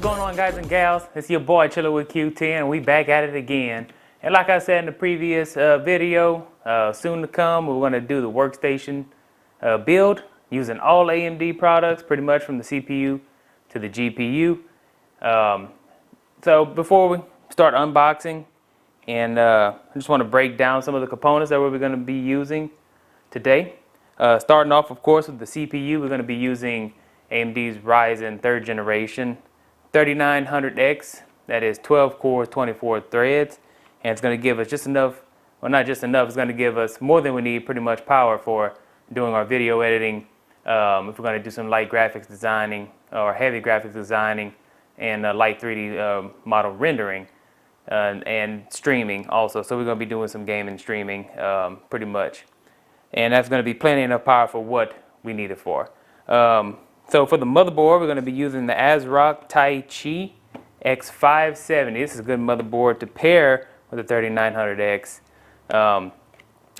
going on, guys and gals? It's your boy Chilla with Q10, and we back at it again. And like I said in the previous video, soon to come, we're going to do the workstation build using all AMD products, pretty much from the CPU to the GPU. So before we start unboxing, and I just want to break down some of the components that we're going to be using today. Starting off, of course, with the CPU, we're going to be using AMD's Ryzen 3rd generation 3900X. That is 12 cores, 24 threads, and it's going to give us just enough, well, not just enough, it's going to give us more than we need, pretty much power for doing our video editing, if we're going to do some light graphics designing or heavy graphics designing, and light 3D model rendering, and streaming also. So we're going to be doing some gaming streaming pretty much, and that's going to be plenty enough power for what we need it for. So for the motherboard, we're going to be using the ASRock Tai Chi X570. This is a good motherboard to pair with the 3900X.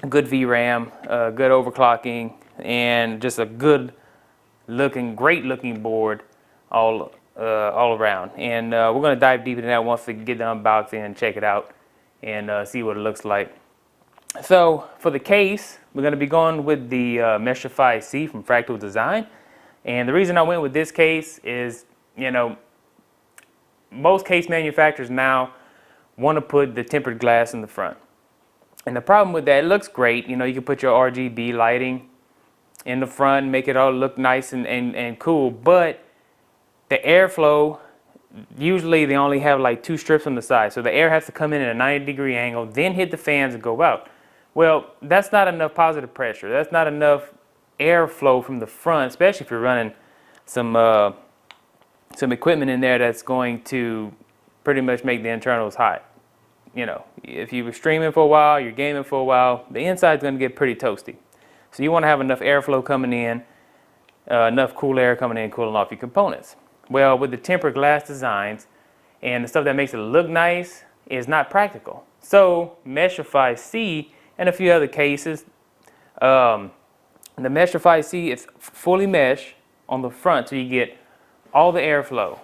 Good VRAM, good overclocking, and just a good looking, great looking board all around. And we're going to dive deep into that once we get the unboxing and check it out and see what it looks like. So for the case, we're going to be going with the Meshify C from Fractal Design. And the reason I went with this case is, you know, most case manufacturers now want to put the tempered glass in the front. And the problem with that, it looks great. You know, you can put your RGB lighting in the front and make it all look nice and cool. But the airflow, usually they only have like 2 strips on the side. So the air has to come in at a 90-degree angle, then hit the fans and go out. Well, that's not enough positive pressure. That's not enough airflow from the front, especially if you're running some equipment in there that's going to pretty much make the internals hot. You know, if you were streaming for a while, you're gaming for a while, the inside's going to get pretty toasty. So you want to have enough airflow coming in, enough cool air coming in, cooling off your components. Well, with the tempered glass designs and the stuff that makes it look nice is not practical. So Meshify C and a few other cases, the Meshify C is fully mesh on the front, so you get all the airflow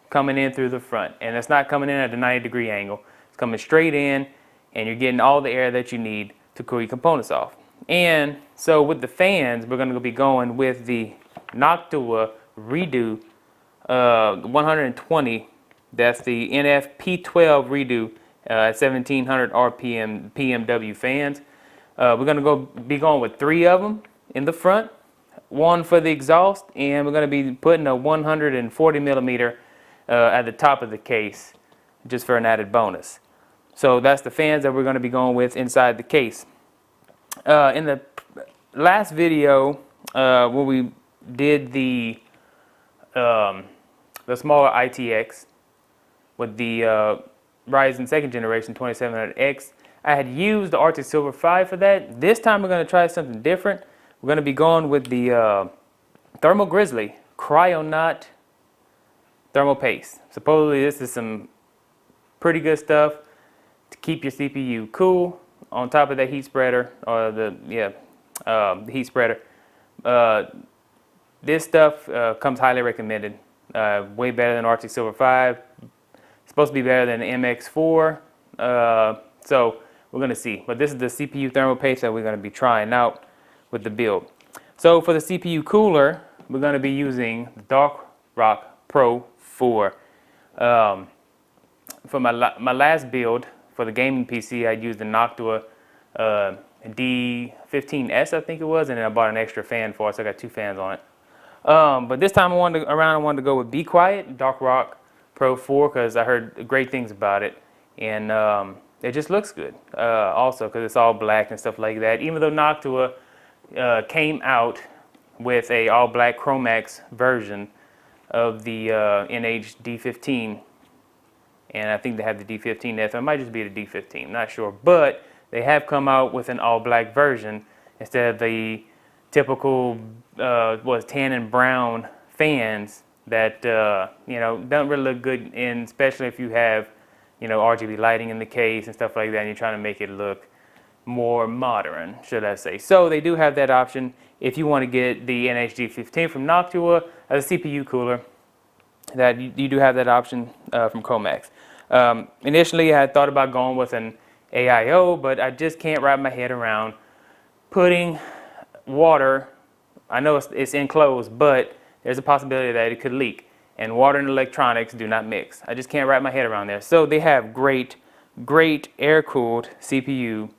coming in through the front, and it's not coming in at a 90-degree angle. It's coming straight in, and you're getting all the air that you need to cool your components off. And so with the fans, we're going to be going with the Noctua Redo 120. That's the NF-P12 Redo at 1700 RPM PMW fans. We're going to be going with 3 of them in the front, 1 for the exhaust, and we're going to be putting a 140 millimeter at the top of the case, just for an added bonus. So that's the fans that we're going to be going with inside the case. In the last video, when we did the smaller ITX with the Ryzen 2nd generation 2700X, I had used the Arctic Silver 5 for that. This time we're going to try something different. We're going to be going with the Thermal Grizzly Cryonaut Thermal Paste. Supposedly this is some pretty good stuff to keep your CPU cool. On top of that heat spreader, or the heat spreader. This stuff comes highly recommended. Way better than Arctic Silver 5. It's supposed to be better than the MX4. So we're going to see. But this is the CPU thermal paste that we're going to be trying out with the build. So for the CPU cooler, we're going to be using the ASRock Pro 4. For my last build for the gaming PC, I used the Noctua D15S, I think it was, and then I bought an extra fan for it, so I got 2 fans on it. But this time I wanted to go with Be Quiet ASRock Pro 4 because I heard great things about it, and it just looks good. Also, because it's all black and stuff like that. Even though Noctua came out with a all black Chromax version of the NH D15, and I think they have the D15S. It might just be the D15, not sure, but they have come out with an all black version instead of the typical tan and brown fans that you know, don't really look good, in especially if you have, you know, RGB lighting in the case and stuff like that, and you're trying to make it look more modern, should I say. So they do have that option if you want to get the NH D15 from Noctua as a CPU cooler. that you do have that option from Comax. Initially, I had thought about going with an AIO, but I just can't wrap my head around putting water. I know it's enclosed, but there's a possibility that it could leak, and water and electronics do not mix. I just can't wrap my head around there. So they have great air-cooled CPU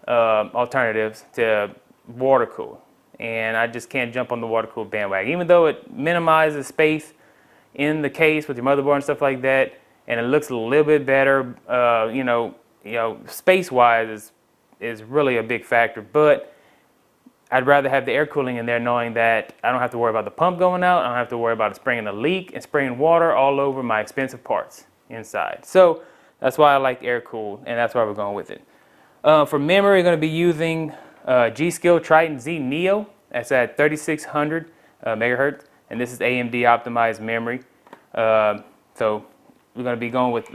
alternatives to water-cooled, and I just can't jump on the water-cooled bandwagon. Even though it minimizes space in the case with your motherboard and stuff like that, and it looks a little bit better, space-wise is really a big factor. But I'd rather have the air cooling in there, knowing that I don't have to worry about the pump going out. I don't have to worry about it spraying a leak and spraying water all over my expensive parts inside. So that's why I like air cooled, and that's why we're going with it. For memory, we're going to be using G-Skill Triton Z Neo. That's at 3600 megahertz, and this is AMD optimized memory. So we're going to be going with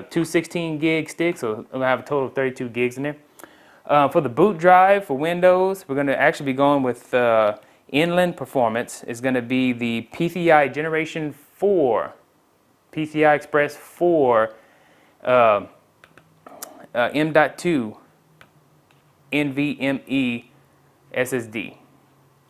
two 16 gig sticks, so we're going to have a total of 32 gigs in there. For the boot drive for Windows, we're going to actually be going with Inland Performance. It's going to be the PCI Generation 4, PCI Express 4, M.2 NVMe SSD.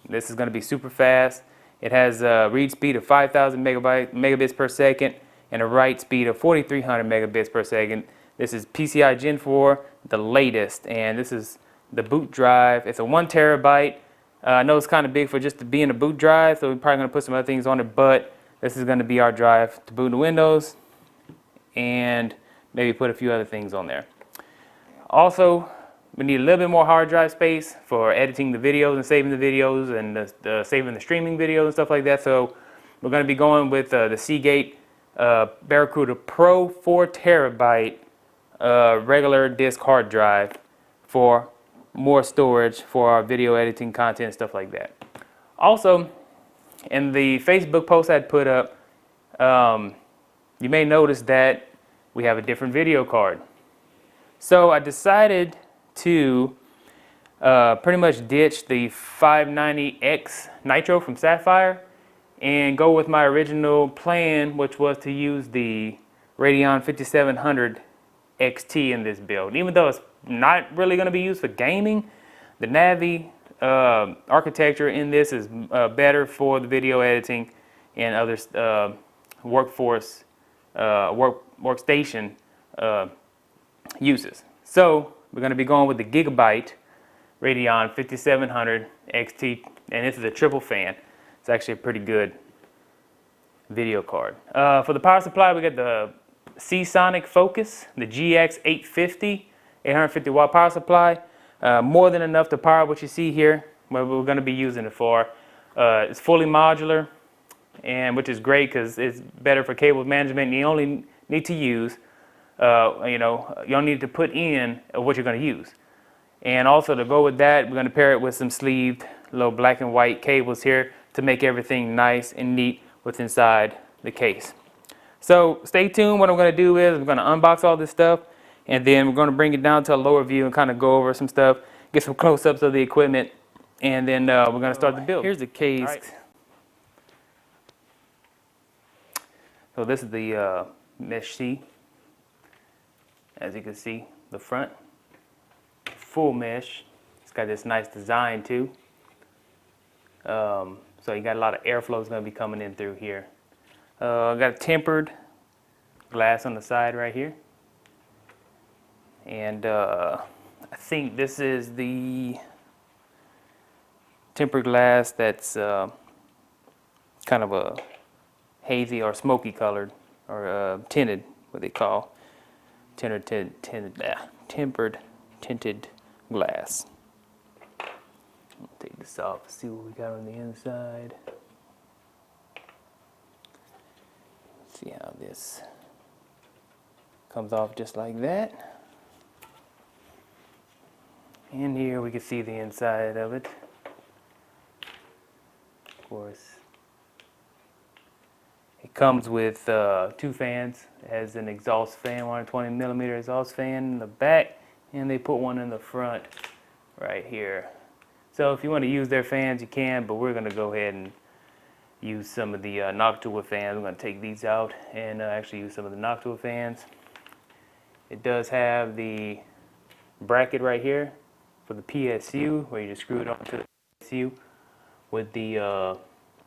This is going to be super fast. It has a read speed of 5,000 megabits per second and a write speed of 4,300 megabits per second. This is PCI Gen 4, the latest, and this is the boot drive. It's a 1 terabyte. I know it's kind of big for just to be in a boot drive, so we're probably going to put some other things on it, but this is going to be our drive to boot into Windows and maybe put a few other things on there. Also, we need a little bit more hard drive space for editing the videos and saving the videos and saving the streaming videos and stuff like that. So we're going to be going with the Seagate Barracuda Pro 4 terabyte regular disk hard drive for more storage for our video editing content, stuff like that. Also, in the Facebook post I'd put up, you may notice that we have a different video card. So I decided to pretty much ditch the 590X Nitro from Sapphire and go with my original plan, which was to use the Radeon 5700 XT in this build. Even though it's not really going to be used for gaming, the Navi architecture in this is better for the video editing and other workstation uses. So we're going to be going with the Gigabyte Radeon 5700 XT, and this is a triple fan. It's actually a pretty good video card. For the power supply, we got the Seasonic Focus, the GX 850, 850 watt power supply. More than enough to power what you see here, what we're going to be using it for. It's fully modular, and which is great because it's better for cable management. You only need to use, you don't need to put in what you're going to use. And also to go with that, we're going to pair it with some sleeved little black and white cables here to make everything nice and neat with inside the case. So stay tuned. What I'm going to do is I'm going to unbox all this stuff, and then we're going to bring it down to a lower view and kind of go over some stuff, get some close-ups of the equipment, and then we're going to start the build. Here's the case. Right. So this is the Mesh C. As you can see, the front, full mesh. It's got this nice design too. So you got a lot of airflow is going to be coming in through here. Got a tempered glass on the side right here. And I think this is the tempered glass that's kind of a hazy or smoky colored, or tinted, what they call tempered tinted glass. I'll take this off and see what we got on the inside. See how this comes off just like that. And here we can see the inside of it. Of course, it comes with 2 fans. It has an exhaust fan, 120 millimeter exhaust fan in the back, and they put one in the front right here. So if you want to use their fans, you can, but we're going to go ahead and use some of the Noctua fans. I'm going to take these out and actually use some of the Noctua fans. It does have the bracket right here for the PSU, where you just screw it onto the PSU with the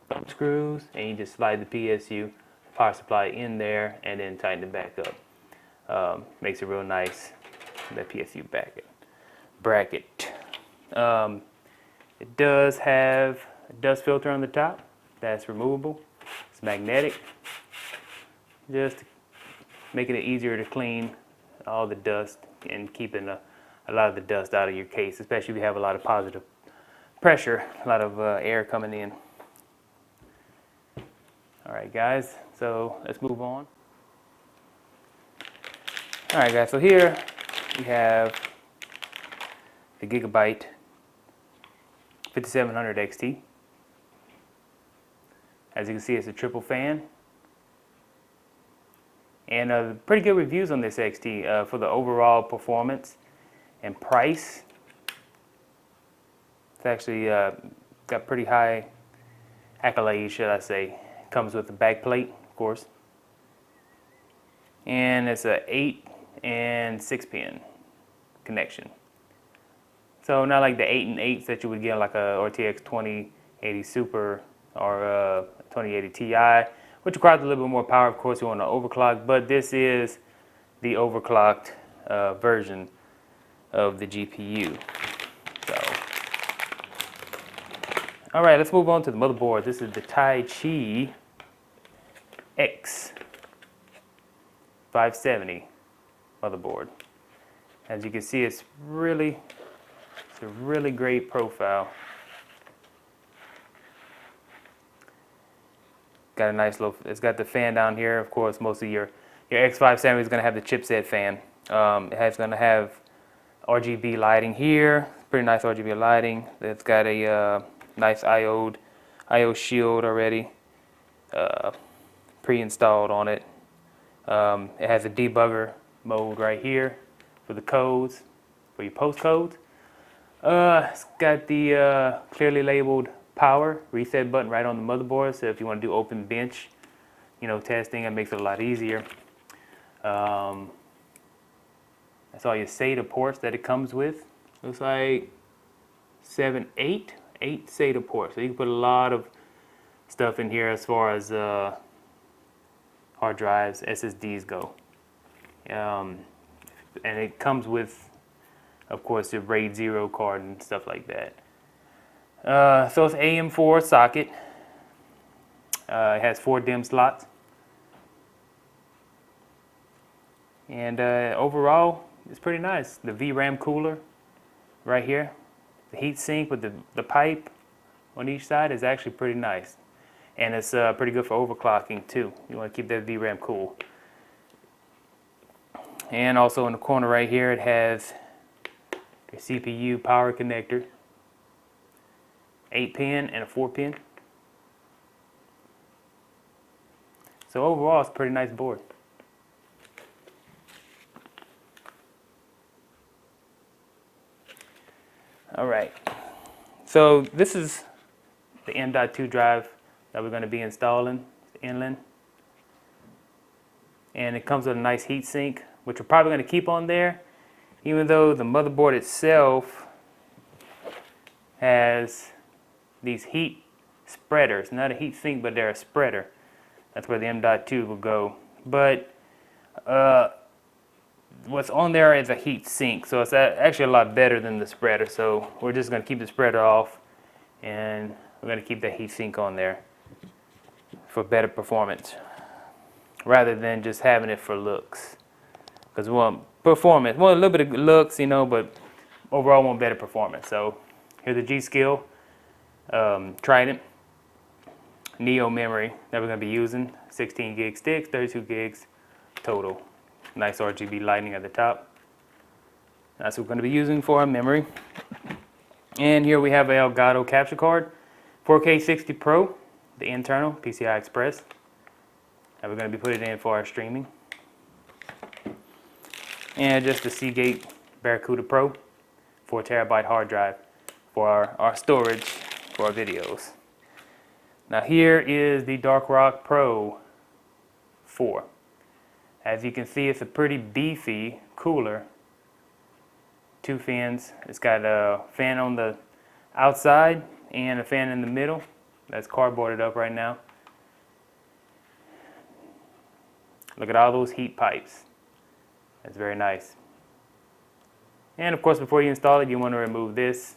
thumb screws, and you just slide the PSU power supply in there and then tighten it back up. Makes it real nice, that PSU bracket. It does have a dust filter on the top that's removable. It's magnetic, just making it easier to clean all the dust and keeping a lot of the dust out of your case, especially if you have a lot of positive pressure, a lot of air coming in. All right, guys, so let's move on. All right, guys, so here we have the Gigabyte 5700 XT. As you can see, it's a triple fan. And pretty good reviews on this XT for the overall performance and price. It's actually got pretty high accolades, should I say. Comes with a back plate, of course. And it's a 8 and 6 pin connection. So not like the 8 and 8s that you would get like a RTX 2080 Super or 2080 Ti, which requires a little bit more power. Of course, you want to overclock, but this is the overclocked version of the GPU. So, all right, let's move on to the motherboard. This is the Taichi X570 motherboard. As you can see, it's a really great profile. Got a nice little, it's got the fan down here. Of course, most of your X570 is going to have the chipset fan. It's going to have RGB lighting here, pretty nice RGB lighting. It's got a nice IO shield already pre-installed on it. It has a debugger mode right here for the codes, for your post codes. It's got the clearly labeled power reset button right on the motherboard, so if you want to do open bench, testing, it makes it a lot easier. That's all your SATA ports that it comes with. Looks like 8 SATA ports, so you can put a lot of stuff in here as far as hard drives, SSDs go. And it comes with, of course, your RAID 0 card and stuff like that. So it's AM4 socket. It has 4 DIMM slots. And overall, it's pretty nice. The VRAM cooler right here, the heat sink with the pipe on each side is actually pretty nice. And it's pretty good for overclocking too. You want to keep that VRAM cool. And also in the corner right here, it has your CPU power connector, 8 pin and a 4 pin. So overall, it's a pretty nice board. All right, so this is the M.2 drive that we're going to be installing, inland. And it comes with a nice heat sink, which we're probably going to keep on there, even though the motherboard itself has these heat spreaders. Not a heat sink, but they're a spreader. That's where the M.2 will go. But what's on there is a heat sink, so it's actually a lot better than the spreader. So we're just going to keep the spreader off, and we're going to keep the heat sink on there for better performance, rather than just having it for looks. Because we want performance, well, a little bit of looks, but overall we want better performance. So here's the G.Skill Trident Neo memory that we're going to be using. 16 gig sticks, 32 gigs total. Nice RGB lighting at the top. That's what we're going to be using for our memory. And here we have a Elgato capture card, 4K 60 Pro, the internal PCI Express. And we're going to be putting it in for our streaming. And just the Seagate Barracuda Pro, 4 terabyte hard drive for our storage for our videos. Now here is the Darkrock Pro 4. As you can see, it's a pretty beefy cooler. 2 fans. It's got a fan on the outside and a fan in the middle that's cardboarded up right now. Look at all those heat pipes. That's very nice. And of course, before you install it, you want to remove this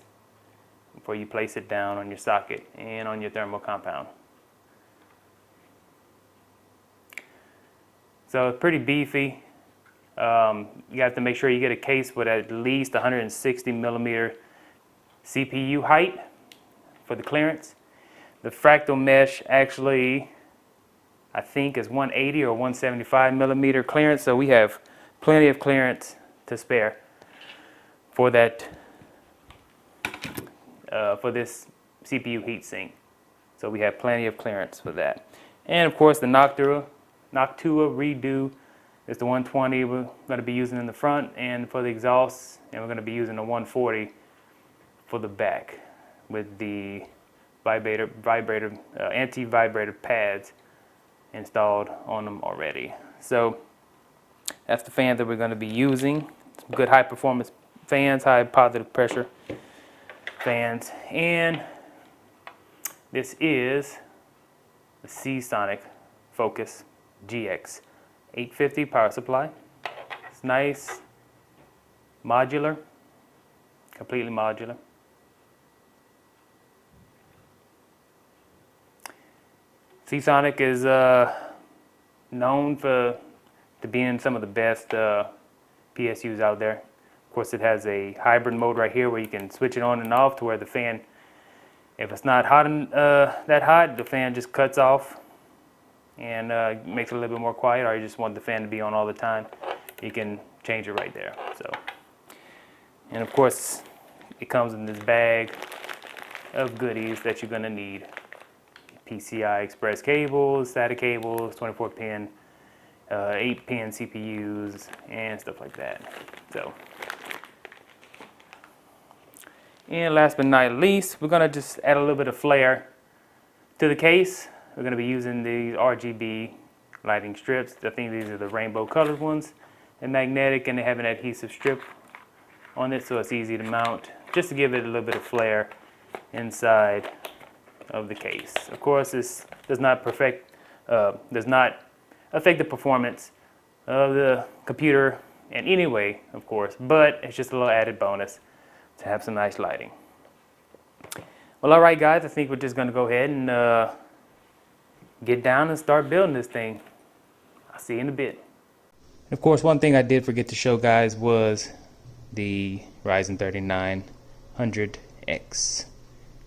before you place it down on your socket and on your thermal compound. So it's pretty beefy. You have to make sure you get a case with at least 160 millimeter CPU height for the clearance. The fractal mesh actually, I think, is 180 or 175 millimeter clearance, so we have plenty of clearance to spare for that, for this CPU heatsink. So we have plenty of clearance for that. And of course, the Noctua Redo is the 120 we're going to be using in the front and for the exhaust, and we're going to be using the 140 for the back with the anti-vibrator pads installed on them already. So that's the fan that we're going to be using. Some good high performance fans, high positive pressure fans, and this is the Seasonic Focus GX 850 power supply. It's nice, modular, completely modular. Seasonic is known to being some of the best PSUs out there. Of course, it has a hybrid mode right here where you can switch it on and off to where the fan, if it's not hot that hot, the fan just cuts off and makes it a little bit more quiet, or you just want the fan to be on all the time, you can change it right there. So, and of course, it comes in this bag of goodies that you're going to need. PCI Express cables, SATA cables, 24-pin, 8-pin CPUs, and stuff like that. So, and last but not least, we're going to just add a little bit of flair to the case. We're going to be using these RGB lighting strips. I think these are the rainbow colored ones. They're magnetic and they have an adhesive strip on it, so it's easy to mount, just to give it a little bit of flair inside of the case. Of course, this does not affect the performance of the computer in any way, of course, but it's just a little added bonus to have some nice lighting. Well, all right, guys, I think we're just going to go ahead and get down and start building this thing. I'll see you in a bit. Of course, one thing I did forget to show, guys, was the Ryzen 3900X,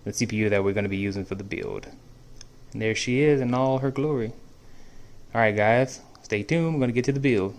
the CPU that we're going to be using for the build. And there she is in all her glory. All right, guys, stay tuned. We're going to get to the build.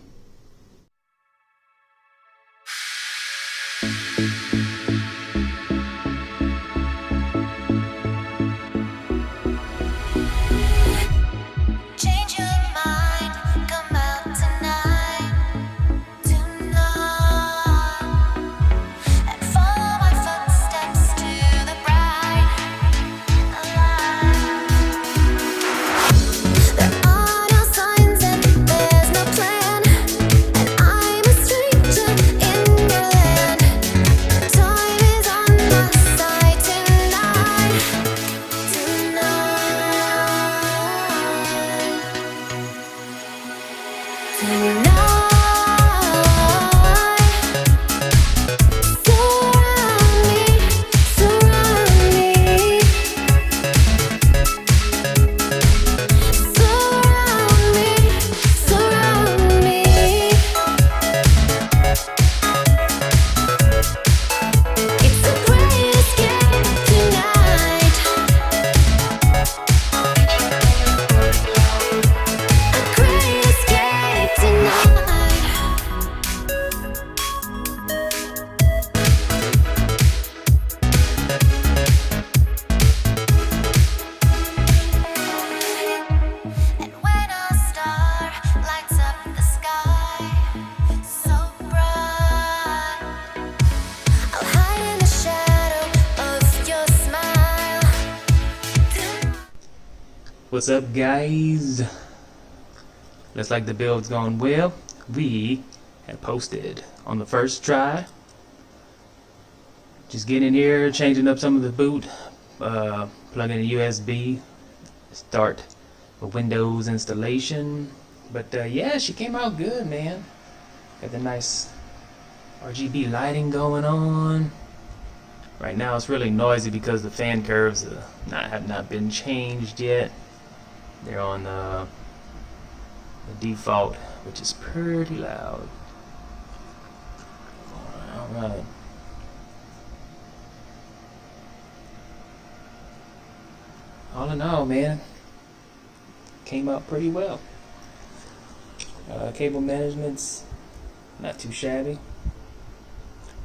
What's up, guys? Looks like the build's gone well. We have posted on the first try. Just getting in here, changing up some of the boot, plugging in USB, start the Windows installation. But yeah, she came out good, man. Got the nice RGB lighting going on. Right now it's really noisy because the fan curves have not been changed yet. They're on the default, which is pretty loud. Alright. All in all, man, came out pretty well. Cable management's not too shabby.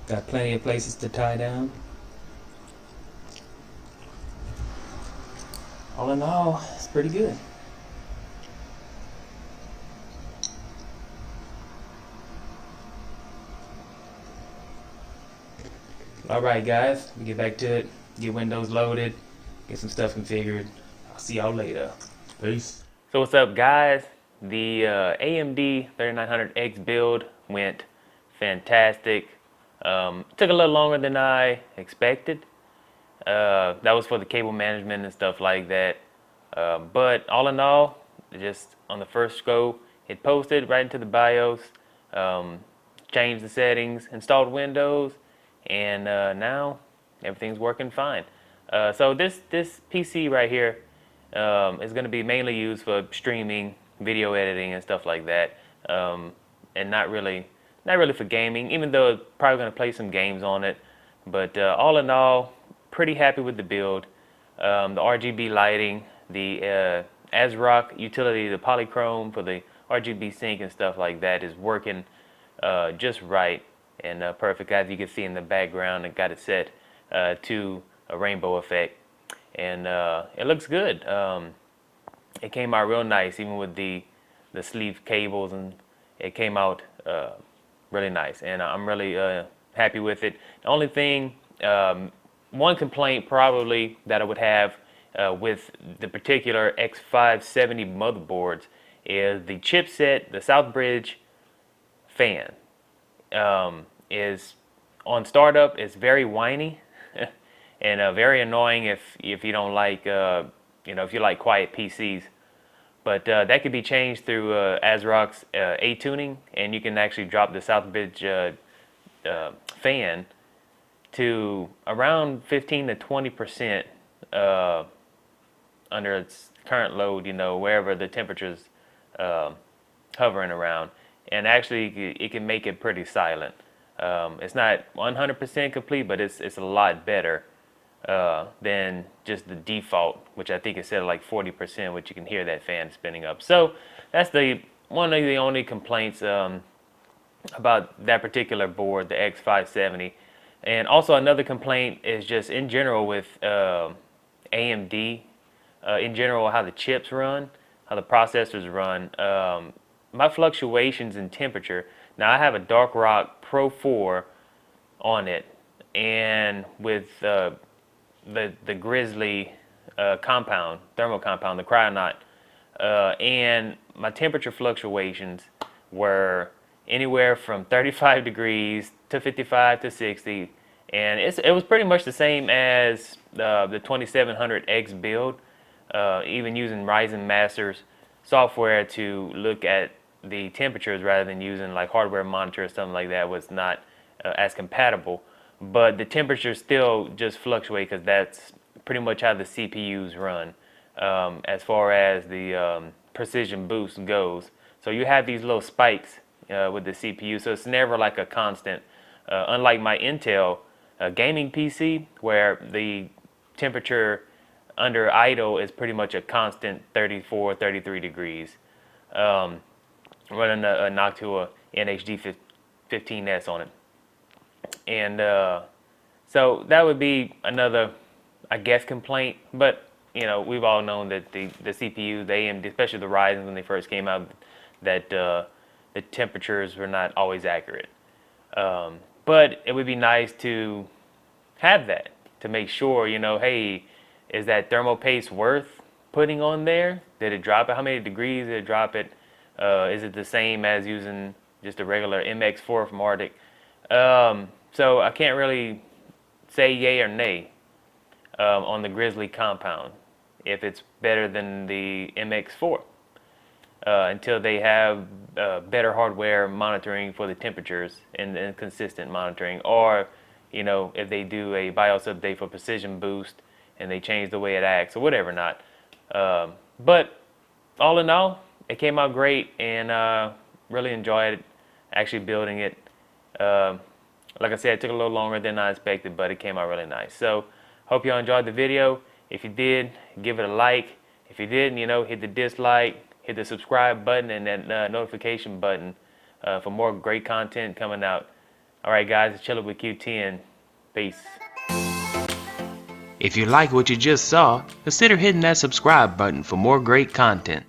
Got plenty of places to tie down. All in all, it's pretty good. Alright guys, we get back to it, get Windows loaded, get some stuff configured. I'll see y'all later. Peace. So what's up, guys? The AMD 3900X build went fantastic. Took a little longer than I expected. That was for the cable management and stuff like that. But all in all, just on the first go, it posted right into the BIOS, changed the settings, installed Windows, and now everything's working fine. So this PC right here is going to be mainly used for streaming, video editing, and stuff like that, and not really for gaming. Even though it's probably going to play some games on it, but all in all, pretty happy with the build. The RGB lighting, the ASRock utility, the polychrome for the RGB sync and stuff like that is working just right and perfect. As you can see in the background, it got it set to a rainbow effect, and it looks good. It came out real nice, even with the sleeve cables, and it came out really nice, and I'm really happy with it. The only thing, one complaint probably that I would have with the particular X570 motherboards is the chipset, the Southbridge fan. Is on startup, it's very whiny and very annoying if you don't like if you like quiet PCs. But that could be changed through ASRock's A tuning, and you can actually drop the Southbridge fan to around 15 to 20% under its current load, wherever the temperature's hovering around. And actually, it can make it pretty silent. It's not 100% complete, but it's a lot better than just the default, which I think is set at like 40%, which you can hear that fan spinning up. So that's one of the only complaints about that particular board, the X570. And also another complaint is just in general with AMD, in general how the chips run, how the processors run. My fluctuations in temperature. Now I have a Dark Rock Pro 4 on it, and with the Grizzly thermal compound, the Cryonaut, and my temperature fluctuations were anywhere from 35 degrees to 55 to 60, and it was pretty much the same as the 2700X build, even using Ryzen Masters software to look at the temperatures rather than using like hardware monitor or something like that was not as compatible. But the temperatures still just fluctuate because that's pretty much how the CPUs run as far as the precision boost goes. So you have these little spikes with the CPU, so it's never like a constant. Unlike my Intel gaming PC, where the temperature under idle is pretty much a constant 34, 33 degrees. Running a Noctua NHD 15S on it. And so that would be another, I guess, complaint. But, we've all known that the CPUs, the AMD, especially the Ryzen when they first came out, that the temperatures were not always accurate. But it would be nice to have that, to make sure, hey, is that thermal paste worth putting on there? Did it drop it? How many degrees did it drop it? Is it the same as using just a regular MX4 from Arctic? So I can't really say yay or nay on the Grizzly compound if it's better than the MX4 until they have better hardware monitoring for the temperatures and consistent monitoring, or if they do a BIOS update for precision boost and they change the way it acts or whatever not. But all in all, it came out great, and really enjoyed it, actually building it. Like I said, it took a little longer than I expected, but it came out really nice. So hope y'all enjoyed the video. If you did, give it a like. If you didn't, hit the dislike, hit the subscribe button and that notification button for more great content coming out. All right, guys, it's Chillin' with Q10. Peace. If you like what you just saw, consider hitting that subscribe button for more great content.